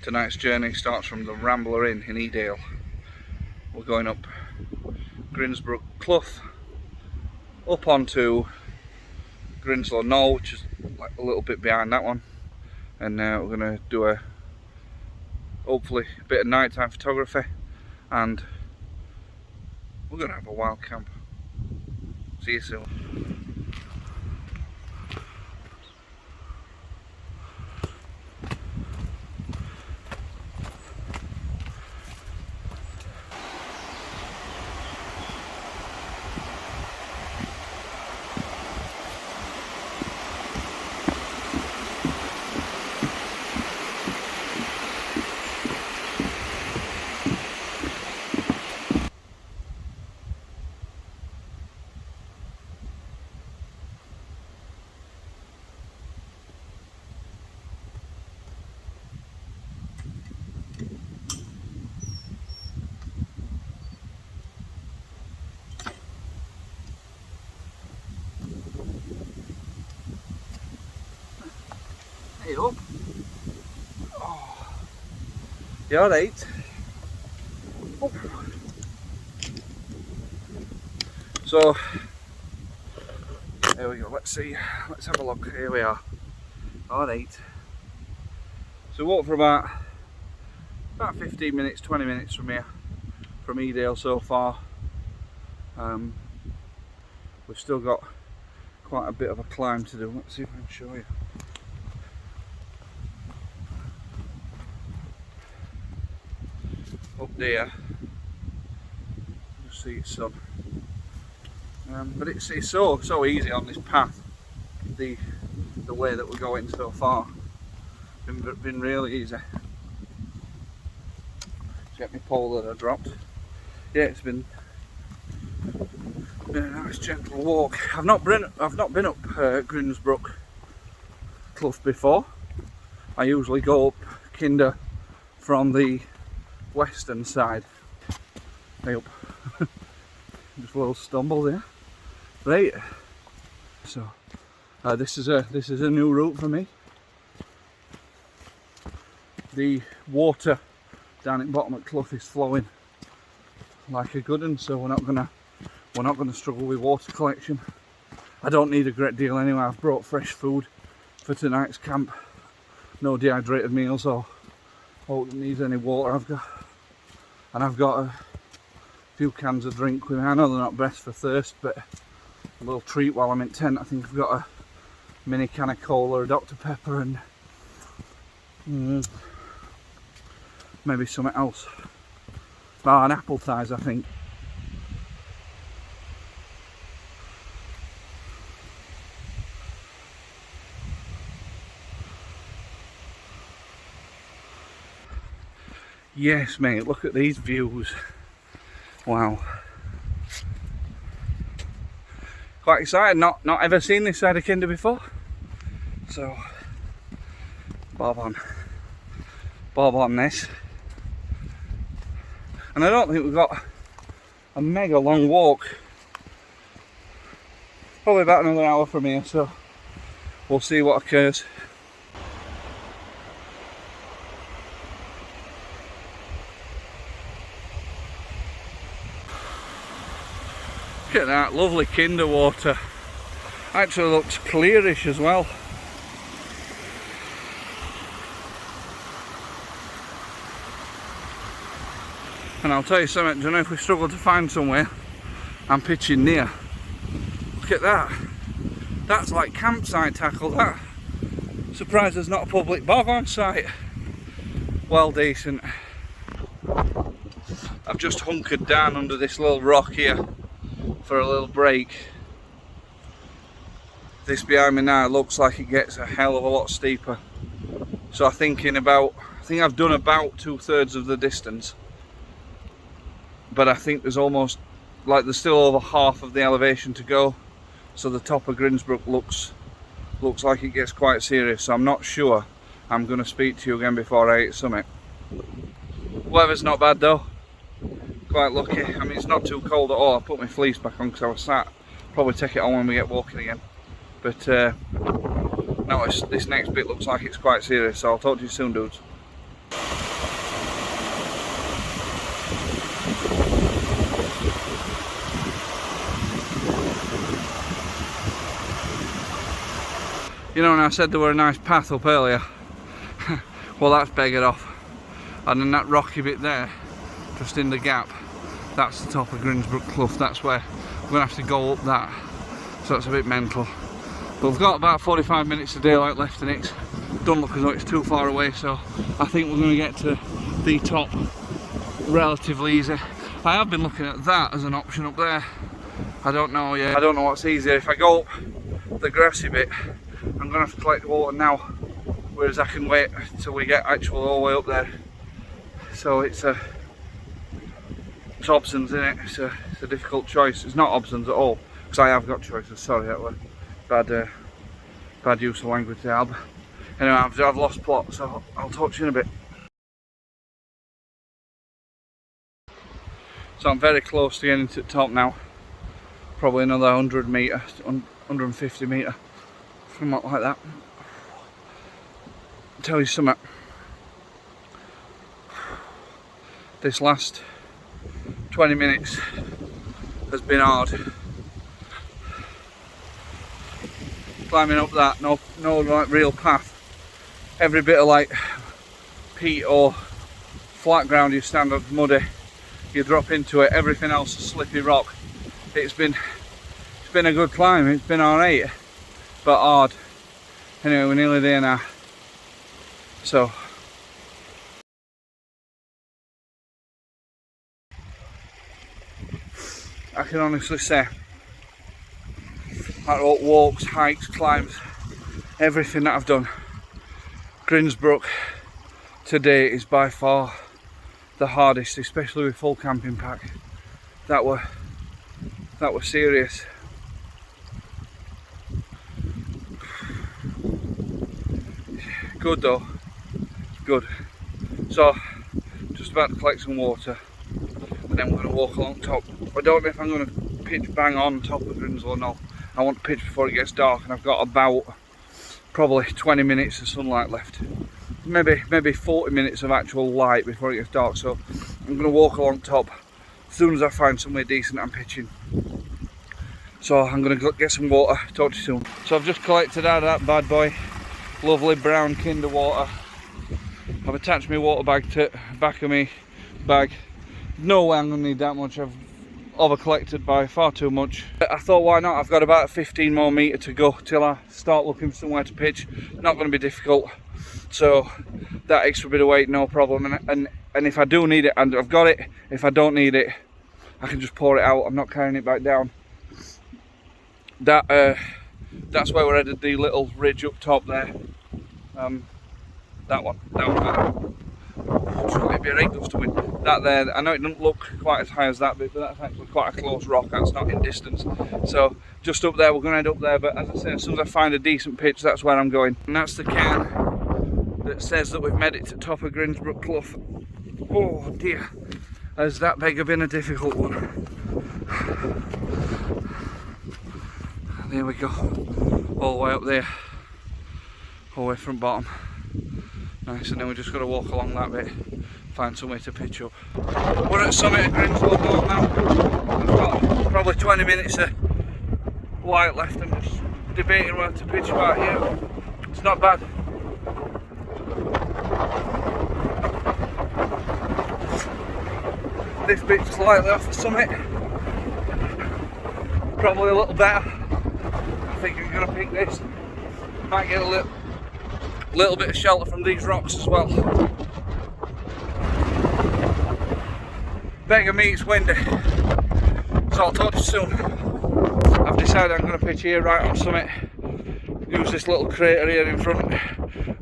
Tonight's journey starts from the Rambler Inn in Edale. We're going up Grindsbrook Clough, up onto Grindslow Knoll, which is like a little bit behind that one, and we're going to do hopefully a bit of nighttime photography, and we're going to have a wild camp. See you soon. Hey up. Oh. You alright? Oh. So, there we go, let's see, let's have a look, here we are. Alright. So walked for about 15 minutes, 20 minutes from here, from Edale so far. We've still got quite a bit of a climb to do. Let's see if I can show you. Up there, you see it's sun, but it's so easy on this path. The way that we're going so far, been really easy. Get my pole that I dropped. Yeah, it's been a nice gentle walk. I've not been up Grindsbrook Clough before. I usually go up Kinder from the western side. Hey up. Just a little stumble there. Right. So this is a new route for me. The water down at the bottom of Clough is flowing like a good one, so we're not gonna struggle with water collection. I don't need a great deal anyway. I've brought fresh food for tonight's camp. No dehydrated meals or hope it needs any water. I've got a few cans of drink with me. I know they're not best for thirst, but a little treat while I'm in tent. I think I've got a mini can of cola, a Dr Pepper, and maybe something else. An apple ties, I think. Yes, mate, look at these views. Wow. Quite excited, not ever seen this side of Kinder before. So, bob on this. And I don't think we've got a mega long walk. Probably about another hour from here, so we'll see what occurs. Look at that lovely Kinder water. Actually looks clearish as well. And I'll tell you something, do you know, if we struggle to find somewhere, I'm pitching near. Look at that. That's like campsite tackle, that. Surprised there's not a public bog on site. Well decent. I've just hunkered down under this little rock here for a little break. This behind me now looks like it gets a hell of a lot steeper. So I think I've done about 2/3 of the distance. But I think there's still over half of the elevation to go. So the top of Grindsbrook looks like it gets quite serious. So I'm not sure I'm going to speak to you again before I hit summit. Weather's not bad though. Quite lucky. I mean, it's not too cold at all. I put my fleece back on because I was sat. Probably take it on when we get walking again. But no, this next bit looks like it's quite serious. So I'll talk to you soon, dudes. You know, when I said there were a nice path up earlier, well, that's beggared off. And then that rocky bit there, just in the gap, that's the top of Grindsbrook Clough. That's where we're going to have to go up that. So that's a bit mental. But we've got about 45 minutes of daylight left and it doesn't look as though it's too far away. So I think we're going to get to the top relatively easy. I have been looking at that as an option up there. I don't know yet. I don't know what's easier. If I go up the grassy bit, I'm going to have to collect water now. Whereas I can wait till we get actually all the way up there. So it's options, isn't it? It's a difficult choice. It's not options at all, because I have got choices. Sorry, that was bad use of language there. Anyway, I've lost plot, so I'll talk to you in a bit. So I'm very close to getting to the top now. Probably another 100 metre, 150 metre, something like that. I'll tell you something. This last 20 minutes has been hard. Climbing up that, no like real path. Every bit of like peat or flat ground you stand on, muddy, you drop into it. Everything else is slippy rock. It's been a good climb. It's been alright, but hard. Anyway, we're nearly there now. So I can honestly say, out of walks, hikes, climbs, everything that I've done, Grindsbrook today is by far the hardest, especially with full camping pack. That were serious. Good though, good. So just about to collect some water, and then we're going to walk along top. I don't know if I'm going to pitch bang on top of Grindslow Knoll. I want to pitch before it gets dark, and I've got about probably 20 minutes of sunlight left. Maybe 40 minutes of actual light before it gets dark. So I'm going to walk along top. As soon as I find somewhere decent, I'm pitching. So I'm going to get some water. Talk to you soon. So I've just collected out of that bad boy. Lovely brown Kinder water. I've attached my water bag to the back of my bag. No way I'm going to need that much. I've over collected by far too much. I thought, why not? I've got about 15 more metre to go till I start looking for somewhere to pitch. Not going to be difficult. So that extra bit of weight, no problem. And if I do need it, and I've got it. If I don't need it, I can just pour it out. I'm not carrying it back down. That's where we're headed. The little ridge up top there. That one. Maybe a right gust of wind. That there, I know it doesn't look quite as high as that bit, but that's actually quite a close rock. That's not in distance. So just up there, we're going to head up there. But as I say, as soon as I find a decent pitch, that's where I'm going. And that's the cairn that says that we've made it to the top of Grindsbrook Clough. Oh dear, has that beggar been a difficult one? There we go, all the way up there, all the way from bottom. Nice, and then we're just going to walk along that bit, find somewhere to pitch up. We're at the summit of Grindslow Knoll now. We've got probably 20 minutes of light left. I'm just debating where to pitch back here. It's not bad. This bit's slightly off the summit. Probably a little better. I think I'm going to pick this. Might get a little bit of shelter from these rocks as well. Beggar me, it's windy. So I'll talk to you soon. I've decided I'm going to pitch here right on summit. Use this little crater here in front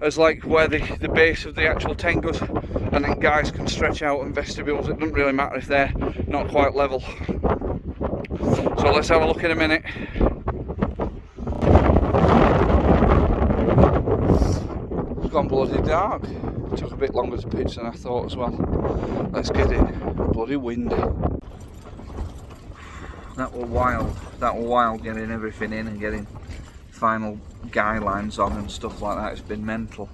as like where the base of the actual tent goes, and then guys can stretch out and vestibules. It doesn't really matter if they're not quite level. So let's have a look in a minute. It's gone bloody dark. It took a bit longer to pitch than I thought as well. Let's get in. Bloody windy. That were wild. That were wild, getting everything in and getting final guy lines on and stuff like that. It's been mental.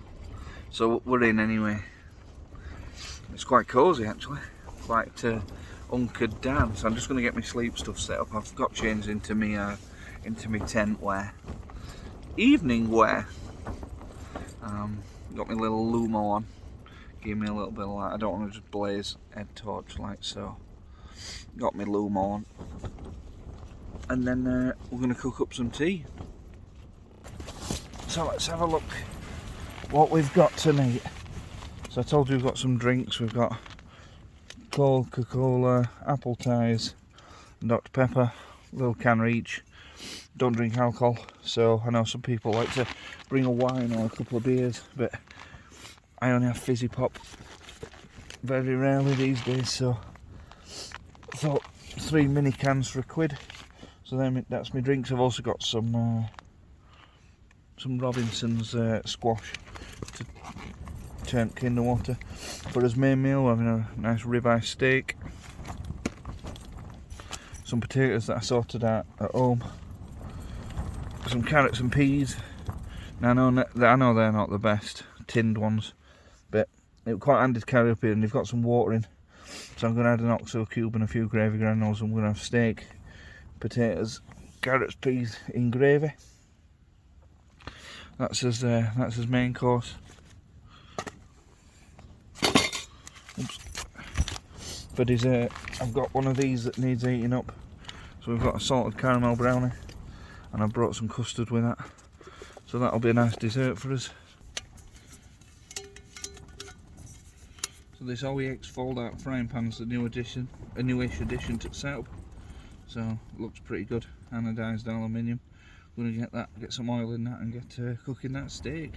So we're in anyway. It's quite cosy actually. Quite hunkered down. So I'm just going to get my sleep stuff set up. I've got changed into me tent wear. evening wear. Got my little Lumo on, give me a little bit of light. I don't want to just blaze head torch light, so got my Lumo on. And then we're going to cook up some tea. So let's have a look what we've got tonight. So I told you we've got some drinks. We've got Coca-Cola, apple ties, and Dr Pepper, a little can each. Don't drink alcohol, so I know some people like to bring a wine or a couple of beers, but I only have fizzy pop very rarely these days, so I thought 3 mini cans for £1. So then that's my drinks. I've also got some Robinson's squash to turn in the water. For his main meal, we're having a nice ribeye steak, some potatoes that I sorted out at home, some carrots and peas. Now I know they're not the best tinned ones, but it was quite handy to carry up here, and they've got some water in. So I'm going to add an oxo cube and a few gravy granules. I'm going to have steak, potatoes, carrots, peas in gravy. That's his main course. Oops. For dessert, I've got one of these that needs eating up. So we've got a salted caramel brownie, and I've brought some custard with that. So that'll be a nice dessert for us. So this OEX fold-out frying pan's a newish addition to the setup. So it looks pretty good, anodised aluminium. We're going to get some oil in that and get cooking that steak.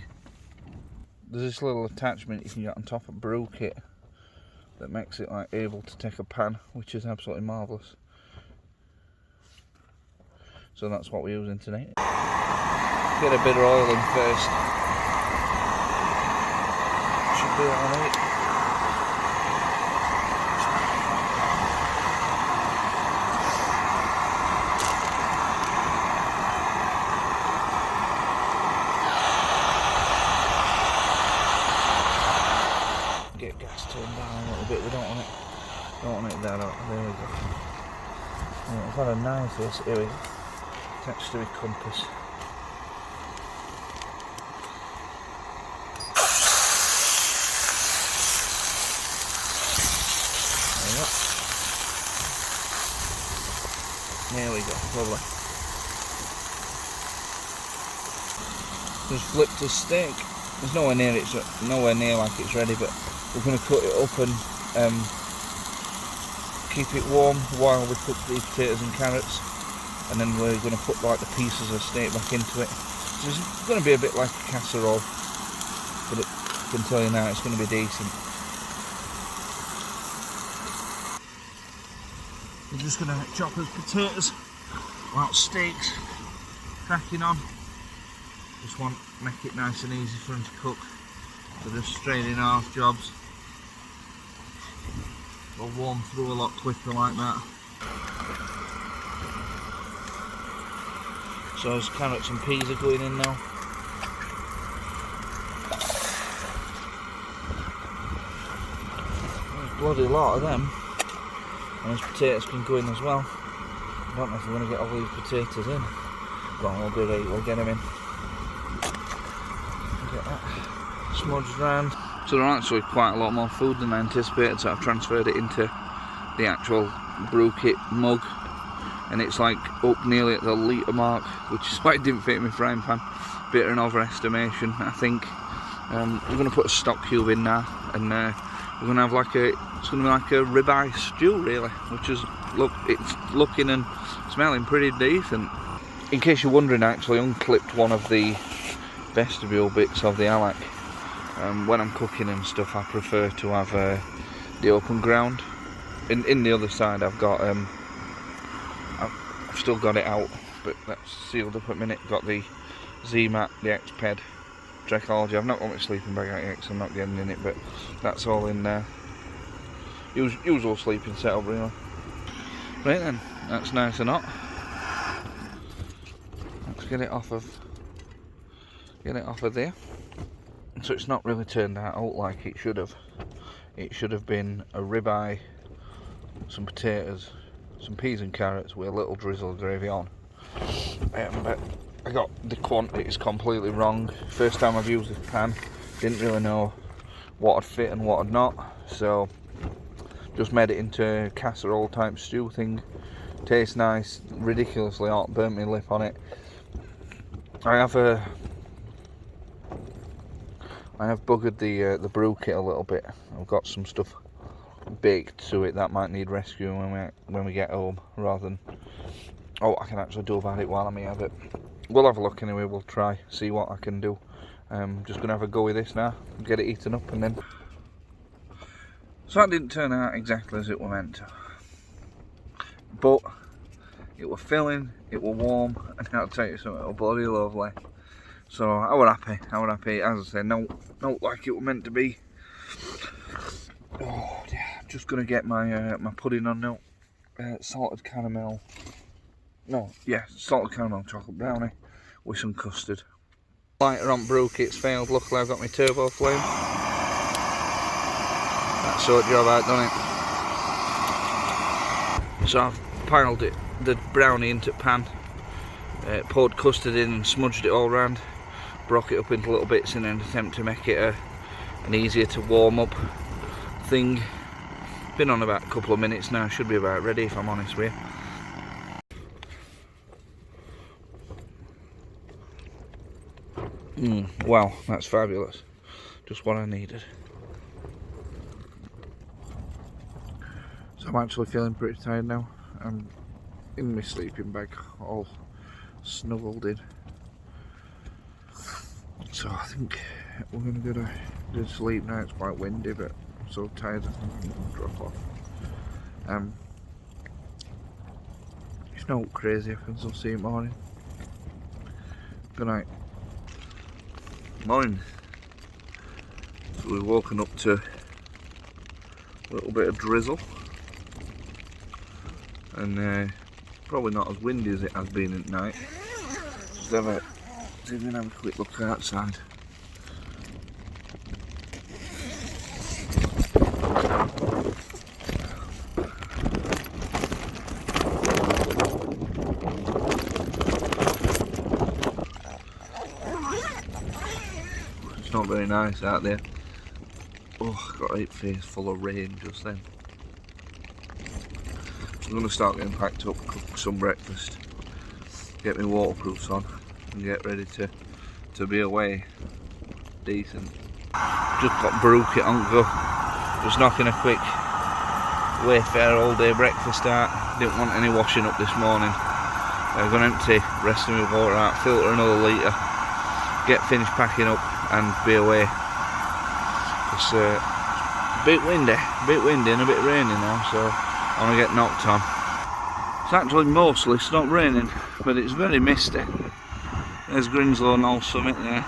There's this little attachment you can get on top of brew kit that makes it like able to take a pan, which is absolutely marvellous. So that's what we're using tonight. Get a bit of oil in first. Should be alright. Get gas turned down a little bit. We don't want it that up. There we go. Right, I've got a knife here we go. Attached to my compass. There we go, lovely. Just flipped the steak. There's nowhere near like it's ready, but we're going to cut it up and keep it warm while we cook the potatoes and carrots, and then we're going to put like the pieces of steak back into it. So it's going to be a bit like a casserole, but I can tell you now it's going to be decent. We're just going to chop those potatoes while steaks cracking on. Just want to make it nice and easy for them to cook. So just straight in half jobs. They'll warm through a lot quicker like that. So those carrots and peas are going in now. There's bloody lot of them. And those potatoes can go in as well. I don't know if we're going to get all these potatoes in. But we'll be right, we'll get them in. Get that smudged round. So they're actually quite a lot more food than I anticipated, so I've transferred it into the actual brew kit mug. And it's like up nearly at the litre mark, which is why it didn't fit in my frying pan. Bit of an overestimation, I think. We're going to put a stock cube in now, and we're going to have like it's going to be like a ribeye stew really, which is, it's looking and smelling pretty decent. In case you're wondering, I actually unclipped one of the vestibule bits of the Allak. When I'm cooking and stuff, I prefer to have the open ground. In the other side, I've got I've still got it out, but that's sealed up at the minute. Got the Z-Mat, the X-Ped, Trekology. I've not got my sleeping bag out yet because I'm not getting in it, but that's all in there. Usual sleeping setup really. Right then, that's nice and hot. Let's get it off of there. So it's not really turned out like it should have. It should have been a ribeye, some potatoes, some peas and carrots with a little drizzle of gravy on. But I got the quantities completely wrong. First time I've used this pan, didn't really know what would fit and what would not, so just made it into a casserole type stew thing. Tastes nice, ridiculously hot, burnt my lip on it. I have buggered the brew kit a little bit. I've got some stuff baked to it that might need rescuing when we get home, rather than I can actually do about it while I'm here. But we'll have a look anyway. We'll try, see what I can do. Just gonna have a go with this now, get it eaten up, and then. So that didn't turn out exactly as it were meant to, but it were filling, it were warm, and I'll tell you something, it were bloody lovely. So I were happy. As I said, not like it were meant to be. Oh dear, I'm just gonna get my my pudding on now. Salted caramel chocolate brownie with some custard. Lighter on brew kit's failed. Luckily I've got my turbo flame. That sort of job out, done it. So I've piled the brownie into the pan, poured custard in and smudged it all round, broke it up into little bits in an attempt to make it an easier to warm up thing. Been on about a couple of minutes now, should be about ready if I'm honest with you. Wow, that's fabulous. Just what I needed. So I'm actually feeling pretty tired now. I'm in my sleeping bag, all snuggled in. So I think we're going to go to sleep now. It's quite windy, but I'm so tired I think I'm going to drop off. It's not crazy happens, I'll see you in the morning. Good night. Morning. So we've woken up to a little bit of drizzle, and probably not as windy as it has been at night. Let's have a quick look outside. It's not very nice out there. Oh, got a face full of rain just then. I'm going to start getting packed up, cook some breakfast, get my waterproofs on and get ready to be away decent. Just got brew kit on go, just knocking a quick Wayfair all day breakfast out. Didn't want any washing up this morning. I'm going to empty rest of my water out, filter another litre, get finished packing up and be away. It's a bit windy and a bit rainy now, so I want to get knocked on. It's actually mostly, it's not raining, but it's very misty. There's Grindslow Knoll summit there.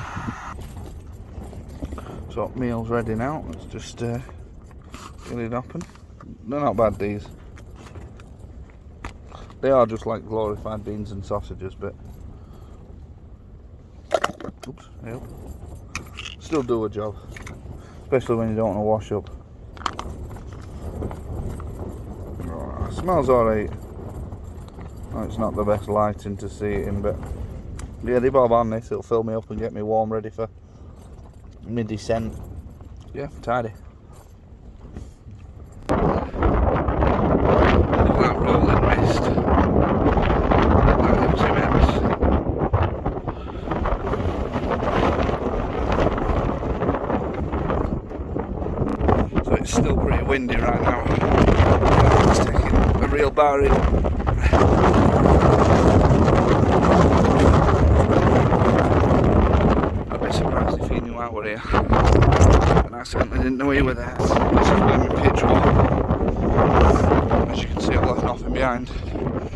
So meal's ready now, let's just get it happen. They're not bad, these. They are just like glorified beans and sausages, but oops, yep. Still do a job, especially when you don't want to wash up. Oh, it smells alright. Oh, it's not the best lighting to see it in, but yeah, they bob on this, it'll fill me up and get me warm, ready for mid-descent. Yeah, tidy. Look at that rolling mist. That looks immense. So it's still pretty windy right now. It's taking a real bearing. I'd be surprised if you knew I were here. And I certainly didn't know you were there. This is where my pitch was. As you can see, I've left nothing behind.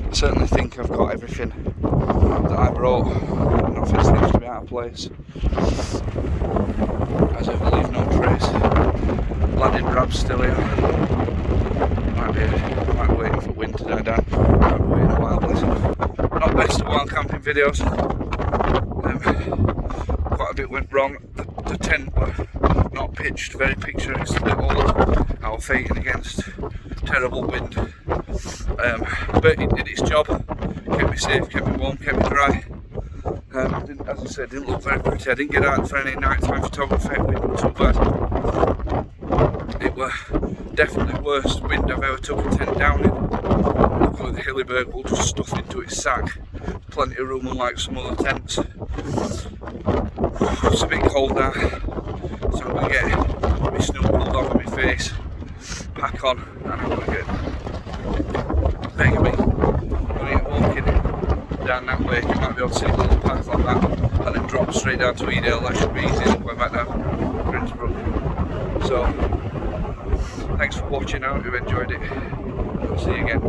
I certainly think I've got everything that I brought. Nothing seems to be out of place. As ever, leave no trace. Ladded Rab's still here. Might be waiting for wind to die down. Might be waiting a while, bless him. Not best at wild camping videos. Quite a bit went wrong. The tent were not pitched, very picturesque, a bit old. I was fighting against terrible wind. But it did its job. Kept me safe, kept me warm, kept me dry. As I said, didn't look very pretty. I didn't get out for any nighttime photography. It wasn't too bad. It were definitely the worst wind I've ever took a tent down in. Luckily the Hilleberg will just stuff into its sack. Plenty of room, unlike some other tents. It's a bit cold now, so I'm going to get my snow pulled off my face, pack on, and I'm going to get walking down that way. You might be able to see a little path like that, and then drop straight down to Edale. That should be easy, going back down Grindsbrook. So, thanks for watching. I hope you've enjoyed it. I'll see you again.